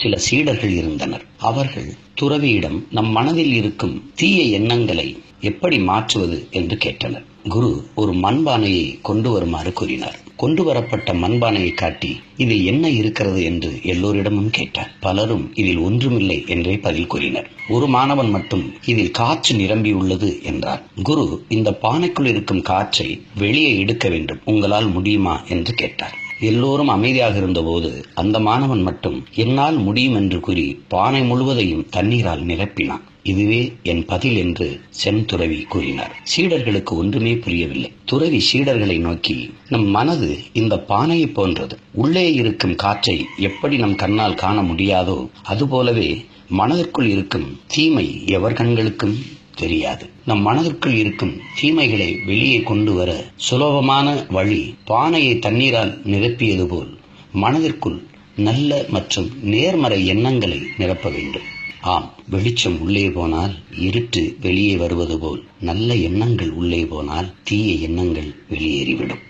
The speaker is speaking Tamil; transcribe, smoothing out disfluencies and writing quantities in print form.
சில சீடர்கள் இருந்தனர். அவர்கள் துறவியிடம் நம் மனதில் இருக்கும் தீய எண்ணங்களை எப்படி மாற்றுவது என்று கேட்டனர். குரு ஒரு மண்பானையை கொண்டு வருமாறு கூறினார். கொண்டு வரப்பட்ட மண்பானையை காட்டி இதில் என்ன இருக்கிறது என்று எல்லோரிடமும் கேட்டார். பலரும் இதில் ஒன்றுமில்லை என்றே பதில் கூறினர். ஒரு மாணவன் மட்டும் இதில் காற்று நிரம்பியுள்ளது என்றார். குரு இந்த பானைக்குள் இருக்கும் காற்றை வெளியே எடுக்க வேண்டும், உங்களால் முடியுமா என்று கேட்டார். எல்லோரும் அமைதியாக இருந்தபோது அந்த மாணவன் மட்டும் என்னால் முடியும் என்று கூறி பானை முழுவதையும் தண்ணீரால் நிரப்பினான். இதுவே என் பதில் என்று சென் துறவி கூறினார். சீடர்களுக்கு ஒன்றுமே புரியவில்லை. துறவி சீடர்களை நோக்கி, நம் மனது இந்த பானையை போன்றது. உள்ளே இருக்கும் காற்றை எப்படி நம் கண்ணால் காண முடியாதோ அதுபோலவே மனதிற்குள் இருக்கும் தீமை எவர் கண்களுக்கும் தெரியாது. நம் மனதிற்குள் இருக்கும் தீமைகளை வெளியே கொண்டு வர சுலபமான வழி பானையை தண்ணீரால் நிரப்பியது போல் மனதிற்குள் நல்ல மற்றும் நேர்மறை எண்ணங்களை நிரப்ப வேண்டும். ஆம், வெளிச்சம் உள்ளே போனால் இருட்டு வெளியே வருவது போல் நல்ல எண்ணங்கள் உள்ளே போனால் தீய எண்ணங்கள் வெளியேறிவிடும்.